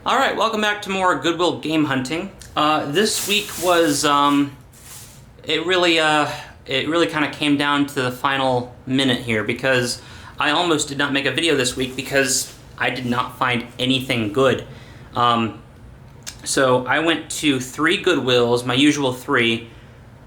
Alright, welcome back to more Goodwill game hunting. This week was, it really kind of came down to the final minute here because I almost did not make a video this week because I did not find anything good. So I went to 3 Goodwills, my usual 3,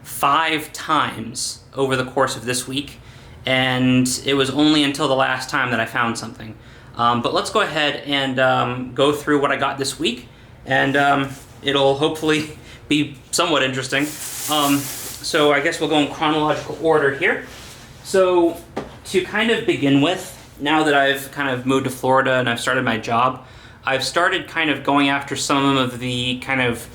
5 times over the course of this week, and it was only until the last time that I found something. But let's go ahead and go through what I got this week, and it'll hopefully be somewhat interesting. So I guess we'll go in chronological order here. So to kind of begin with, now that I've kind of moved to Florida and I've started my job, I've started kind of going after some of the kind of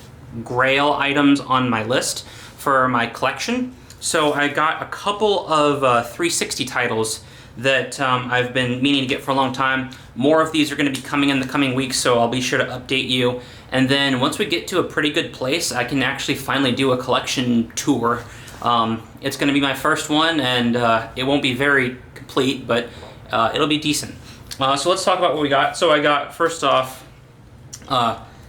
grail items on my list for my collection. So I got a couple of 360 titles that I've been meaning to get for a long time. More of these are going to be coming in the coming weeks, so I'll be sure to update you. And then once we get to a pretty good place, I can actually finally do a collection tour. It's going to be my first one, and it won't be very complete, but it'll be decent. So let's talk about what we got. So I got, first off,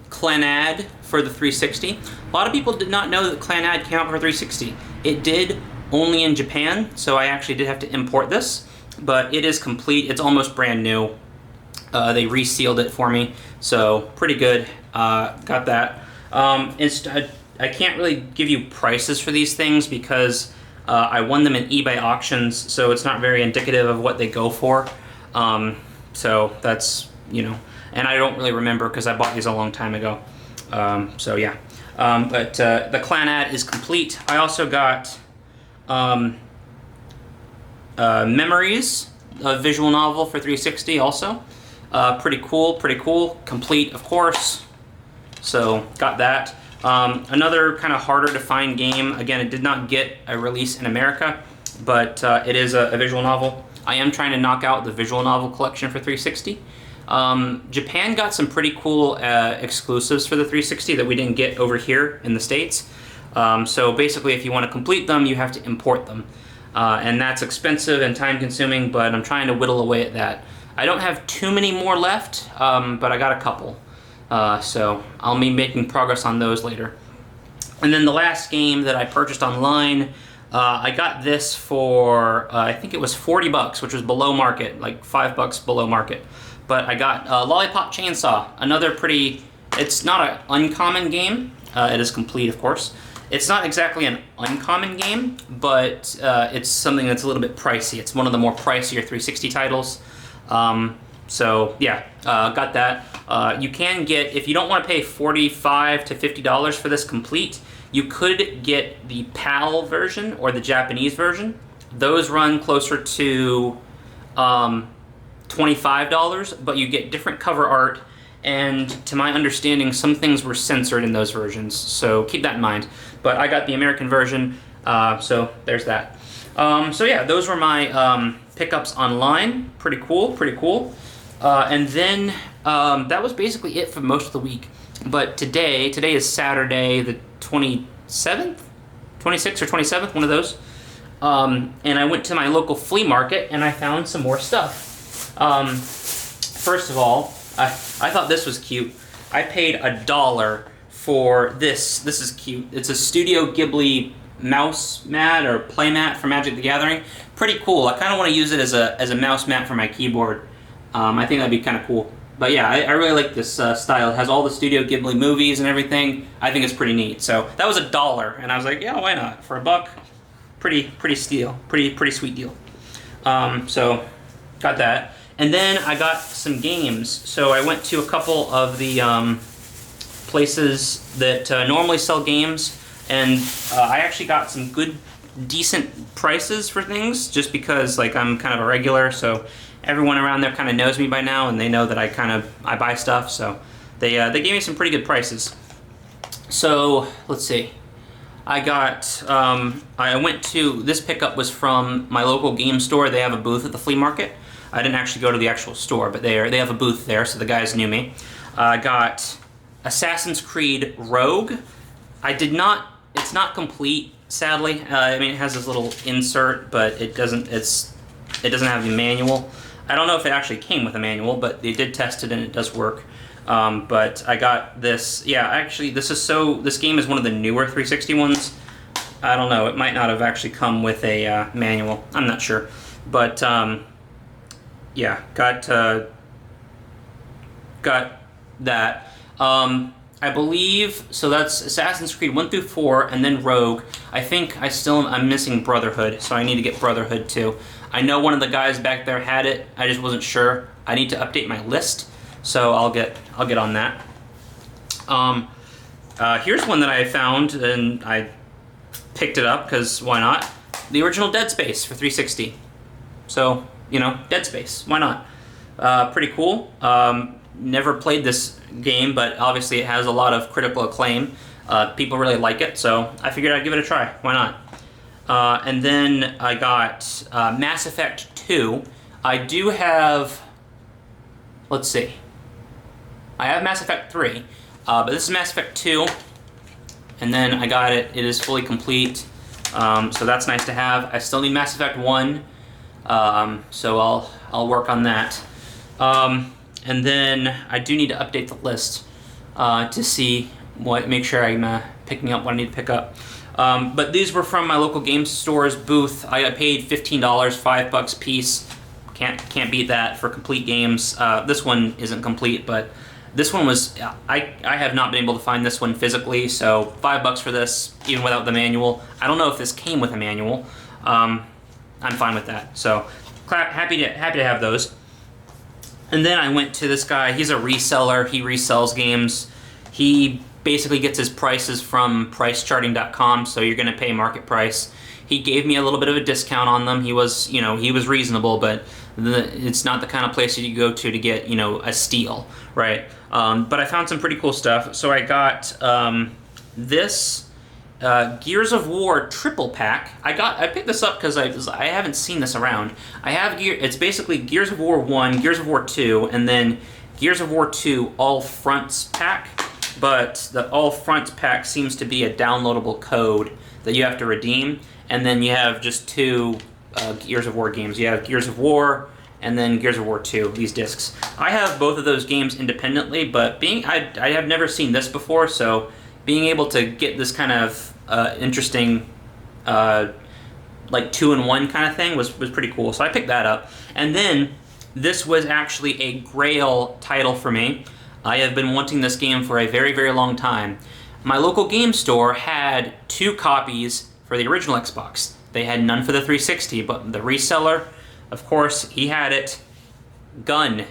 Clanad for the 360. A lot of people did not know that Clanad came out for 360. It did, only in Japan, so I actually did have to import this. But it is complete. It's almost brand new. They resealed it for me, so pretty good. Got that. I can't really give you prices for these things because I won them in eBay auctions, so it's not very indicative of what they go for. So that's, you know, and I don't really remember because I bought these a long time ago. So yeah, but the Clanad is complete. I also got Memories, a visual novel for 360 also. Pretty cool, complete of course. So got that. Another kind of harder to find game. Again, it did not get a release in America, but it is a visual novel. I am trying to knock out the visual novel collection for 360. Japan got some pretty cool exclusives for the 360 that we didn't get over here in the States. So basically, if you want to complete them, you have to import them. And that's expensive and time-consuming, but I'm trying to whittle away at that. I don't have too many more left, but I got a couple. So I'll be making progress on those later. And then the last game that I purchased online, I got this for, I think it was 40 bucks, which was below market, like 5 bucks below market. But I got Lollipop Chainsaw, another pretty, it's not an uncommon game. It is complete, of course. It's not exactly an uncommon game, but it's something that's a little bit pricey. It's one of the more pricier 360 titles. So yeah, got that. You can get, if you don't want to pay $45 to $50 for this complete, you could get the PAL version or the Japanese version. Those run closer to $25, but you get different cover art. And to my understanding, some things were censored in those versions, so keep that in mind. But I got the American version, so there's that. So yeah, those were my pickups online. Pretty cool. And then that was basically it for most of the week. But today is Saturday, the 27th? 26th or 27th, one of those. And I went to my local flea market and I found some more stuff. First of all, I thought this was cute. I paid $1 for this. This is cute. It's a Studio Ghibli mouse mat or play mat for Magic the Gathering. Pretty cool. I kind of want to use it as a mouse mat for my keyboard. I think that'd be kind of cool. But yeah, I really like this style. It has all the Studio Ghibli movies and everything. I think it's pretty neat. So that was $1, and I was like, yeah, why not? For $1, pretty steal. Pretty sweet deal. So got that. And then I got some games. So I went to a couple of the places that normally sell games, and I actually got some good, decent prices for things, just because like I'm kind of a regular, so everyone around there kind of knows me by now, and they know that I buy stuff, so they gave me some pretty good prices. So let's see. I got, I went to, this pickup was from my local game store. They have a booth at the flea market. I didn't actually go to the actual store, but they have a booth there, so the guys knew me. I got Assassin's Creed Rogue. It's not complete, sadly. I mean, it has this little insert, but it doesn't have the manual. I don't know if it actually came with a manual, but they did test it and it does work. But I got this. Yeah, actually, this game is one of the newer 360 ones. I don't know. It might not have actually come with a manual. I'm not sure. But yeah, got that. I believe so. That's Assassin's Creed 1 through 4, and then Rogue. I think I'm missing Brotherhood, so I need to get Brotherhood too. I know one of the guys back there had it. I just wasn't sure. I need to update my list, so I'll get on that. Here's one that I found, and I picked it up because why not? The original Dead Space for 360. So Dead Space. Why not? Pretty cool. Never played this game, but obviously it has a lot of critical acclaim. People really like it, so I figured I'd give it a try. Why not? And then I got Mass Effect 2. I do have, let's see. I have Mass Effect 3, but this is Mass Effect 2. And then I got it. It is fully complete, so that's nice to have. I still need Mass Effect 1, so I'll work on that. And then I do need to update the list to see make sure I'm picking up what I need to pick up. But these were from my local game store's booth. I got paid $15, $5 a piece. Can't beat that for complete games. This one isn't complete, but this one was. I have not been able to find this one physically, so $5 for this, even without the manual. I don't know if this came with a manual. I'm fine with that. So happy to have those. And then I went to this guy. He's a reseller. He resells games. He basically gets his prices from pricecharting.com, so you're going to pay market price. He gave me a little bit of a discount on them. He was reasonable, but it's not the kind of place that you go to get, a steal, right? But I found some pretty cool stuff. So I got this Gears of War triple pack. I picked this up because I haven't seen this around. It's basically Gears of War 1, Gears of War 2, and then Gears of War 2 All Fronts pack. But the All Fronts pack seems to be a downloadable code that you have to redeem, and then you have just two Gears of War games. You have Gears of War and then Gears of War 2, these discs. I have both of those games independently, but I have never seen this before, so being able to get this kind of interesting, like 2-in-1 kind of thing was pretty cool. So I picked that up. And then this was actually a grail title for me. I have been wanting this game for a very, very long time. My local game store had 2 copies for the original Xbox. They had none for the 360, but the reseller, of course, he had it. Gun.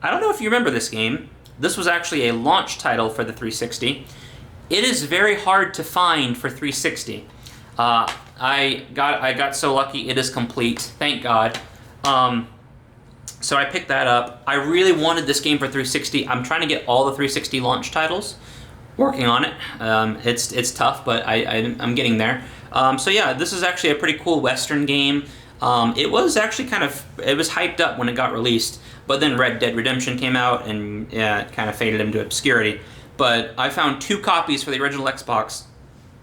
I don't know if you remember this game. This was actually a launch title for the 360. It is very hard to find for 360. I got so lucky. It is complete. Thank God. So I picked that up. I really wanted this game for 360. I'm trying to get all the 360 launch titles. Working on it. It's tough, but I'm getting there. So yeah, this is actually a pretty cool Western game. It was actually it was hyped up when it got released, but then Red Dead Redemption came out and yeah, it kind of faded into obscurity. But I found 2 copies for the original Xbox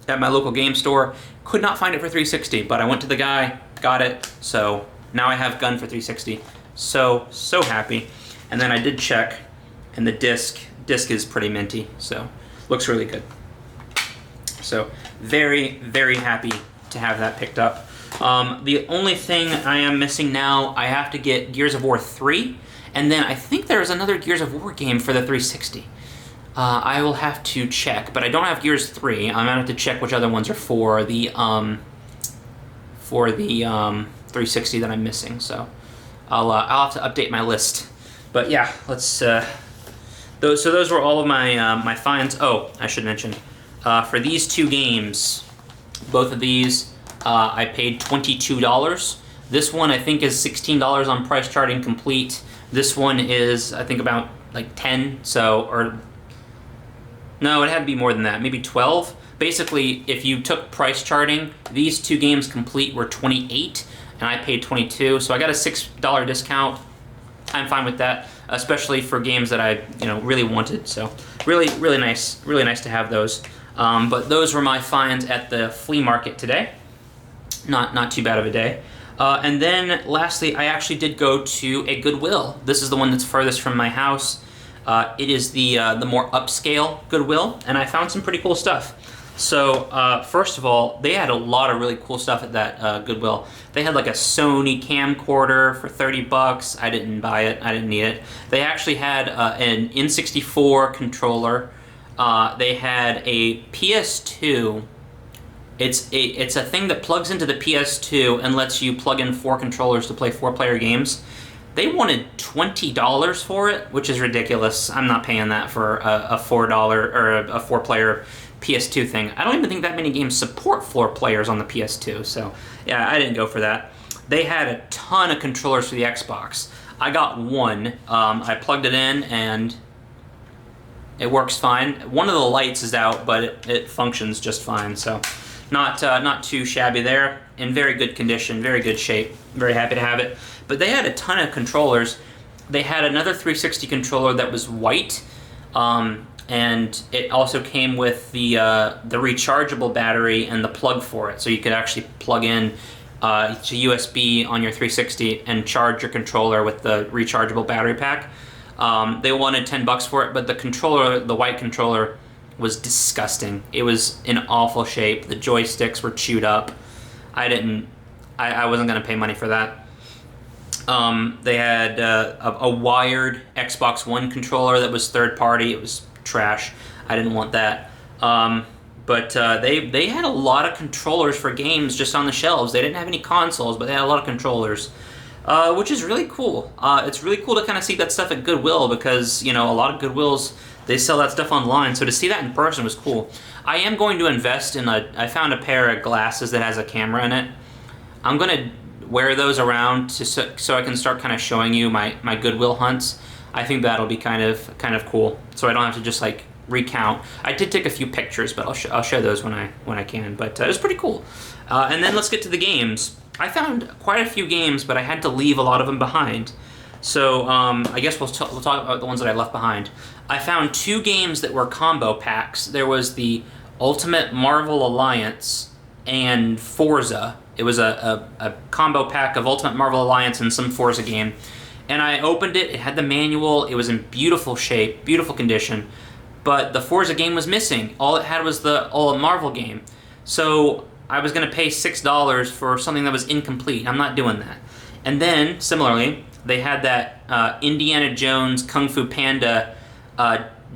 at my local game store. Could not find it for 360, but I went to the guy, got it, so now I have Gun for 360. So happy. And then I did check, and the disc is pretty minty, so looks really good. So very, very happy to have that picked up. The only thing I am missing now, I have to get Gears of War 3, and then I think there's another Gears of War game for the 360. I will have to check, but I don't have Gears 3. I'm gonna have to check which other ones are for the 360 that I'm missing. So I'll have to update my list. But yeah, let's. Those were all of my my finds. Oh, I should mention, for these 2 games, both of these, I paid $22. This one I think is $16 on Price Charting Complete. This one is I think about like 10. No, it had to be more than that, maybe 12. Basically, if you took price charting, these 2 games complete were $28, and I paid $22, so I got a $6 discount. I'm fine with that, especially for games that I really wanted. So really nice to have those. But those were my finds at the flea market today. Not too bad of a day. And then lastly, I actually did go to a Goodwill. This is the one that's furthest from my house. It is the more upscale Goodwill, and I found some pretty cool stuff. So first of all, they had a lot of really cool stuff at that Goodwill. They had like a Sony camcorder for 30 bucks. I didn't buy it. I didn't need it. They actually had an N64 controller. They had a PS2. It's a thing that plugs into the PS2 and lets you plug in 4 controllers to play 4-player games. They wanted $20 for it, which is ridiculous. I'm not paying that for a $4 or a 4-player PS2 thing. I don't even think that many games support 4 players on the PS2, so yeah, I didn't go for that. They had a ton of controllers for the Xbox. I got one. I plugged it in and it works fine. One of the lights is out, but it functions just fine, so not too shabby there. In very good condition, very good shape. Very happy to have it. But they had a ton of controllers. They had another 360 controller that was white, and it also came with the rechargeable battery and the plug for it, so you could actually plug in to USB on your 360 and charge your controller with the rechargeable battery pack. They wanted 10 bucks for it, but the controller, the white controller, was disgusting. It was in awful shape. The joysticks were chewed up. I wasn't gonna pay money for that. They had a wired Xbox One controller that was third party. It was trash. I didn't want that. But they had a lot of controllers for games just on the shelves. They didn't have any consoles, but they had a lot of controllers, which is really cool. It's really cool to kind of see that stuff at Goodwill because, you know, a lot of Goodwills, they sell that stuff online, so to see that in person was cool. I am going to invest in I found a pair of glasses that has a camera in it. I'm going to wear those around so I can start kind of showing you my Goodwill hunts. I think that'll be kind of cool, so I don't have to just like recount. I did take a few pictures, but I'll show those when I can. But it was pretty cool. And then let's get to the games. I found quite a few games, but I had to leave a lot of them behind. So I guess we'll talk about the ones that I left behind. I found 2 games that were combo packs. There was the Ultimate Marvel Alliance and Forza. It was a combo pack of Ultimate Marvel Alliance and some Forza game. And I opened it, it had the manual, it was in beautiful shape, beautiful condition, but the Forza game was missing. All it had was the Marvel game. So I was gonna pay $6 for something that was incomplete. I'm not doing that. And then, similarly, they had that Indiana Jones Kung Fu Panda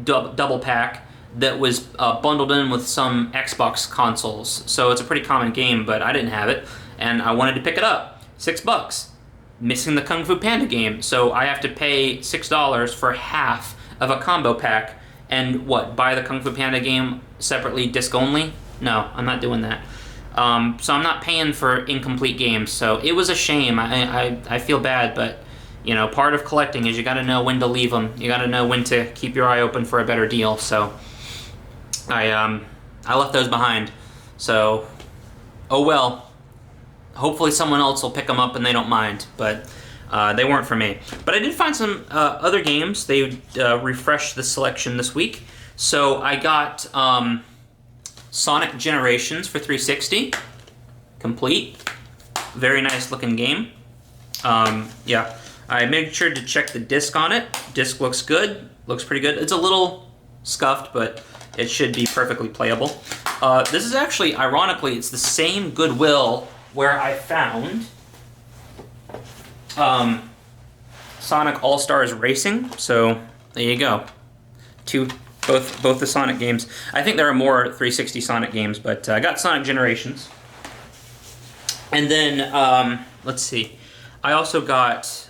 double pack that was bundled in with some Xbox consoles. So it's a pretty common game, but I didn't have it, and I wanted to pick it up. $6. Missing the Kung Fu Panda game, so I have to pay $6 for half of a combo pack, and what, buy the Kung Fu Panda game separately, disc only? No, I'm not doing that. So I'm not paying for incomplete games, so it was a shame. I feel bad, but you know, part of collecting is you gotta know when to leave them. You gotta know when to keep your eye open for a better deal, so I left those behind. So, oh well. Hopefully someone else will pick them up and they don't mind, but they weren't for me. But I did find some other games. They refreshed the selection this week. So I got Sonic Generations for 360, complete. Very nice looking game. Yeah, I made sure to check the disc on it. Disc looks good, looks pretty good. It's a little scuffed, but it should be perfectly playable. This is actually, ironically, it's the same Goodwill where I found Sonic All-Stars Racing. So there you go. Both the Sonic games. I think there are more 360 Sonic games, but I got Sonic Generations. And then, let's see. I also got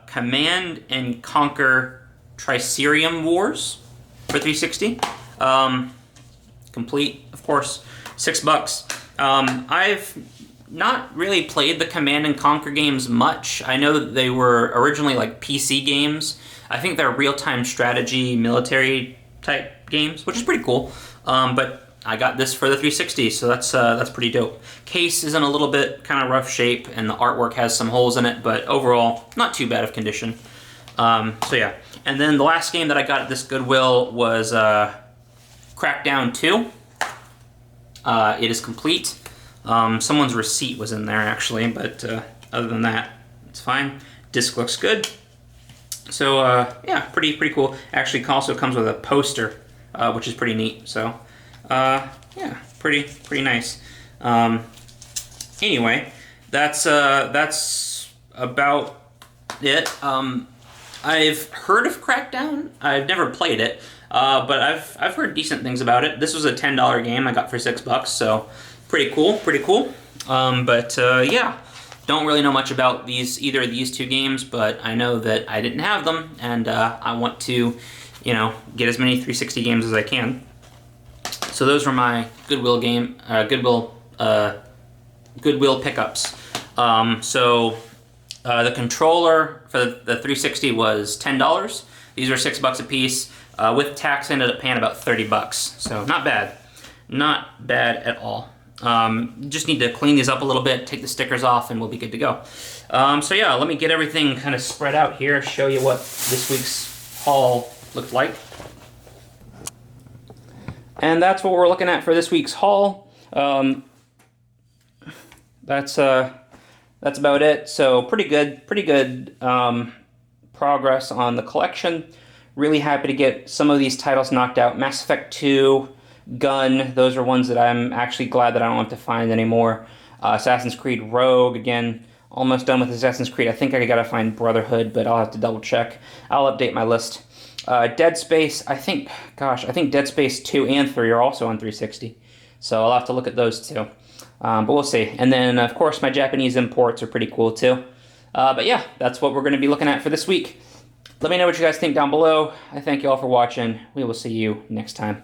Command and Conquer Tricerium Wars for 360. Complete, of course. $6. I've not really played the Command and Conquer games much. I know that they were originally like PC games. I think they're real-time strategy, military type games, which is pretty cool. But I got this for the 360, so that's pretty dope. Case is in a little bit kind of rough shape, and the artwork has some holes in it, but overall, not too bad of condition. So yeah. And then the last game that I got at this Goodwill was Crackdown 2. It is complete. Someone's receipt was in there actually, but other than that, it's fine. Disc looks good. So yeah, pretty cool. Actually, also comes with a poster, which is pretty neat. So yeah, pretty nice. Anyway, that's about it. I've heard of Crackdown. I've never played it, but I've heard decent things about it. This was a $10 game I got for $6, so pretty cool, but yeah, don't really know much about either of these two games, but I know that I didn't have them, and I want to, get as many 360 games as I can. So those were my Goodwill Goodwill pickups. The controller for the 360 was $10. These were $6 a piece. With tax, I ended up paying about $30. So not bad. Not bad at all. Just need to clean these up a little bit, take the stickers off, and we'll be good to go. So yeah, let me get everything kind of spread out here, show you what this week's haul looked like. And that's what we're looking at for this week's haul. That's about it. So pretty good progress on the collection. Really happy to get some of these titles knocked out. Mass Effect 2, Gun, those are ones that I'm actually glad that I don't have to find anymore. Assassin's Creed Rogue, again, almost done with Assassin's Creed. I think I gotta find Brotherhood, but I'll have to double check. I'll update my list. Dead Space, I think Dead Space 2 and 3 are also on 360. So I'll have to look at those too. But we'll see. And then, of course, my Japanese imports are pretty cool too. But yeah, that's what we're going to be looking at for this week. Let me know what you guys think down below. I thank you all for watching. We will see you next time.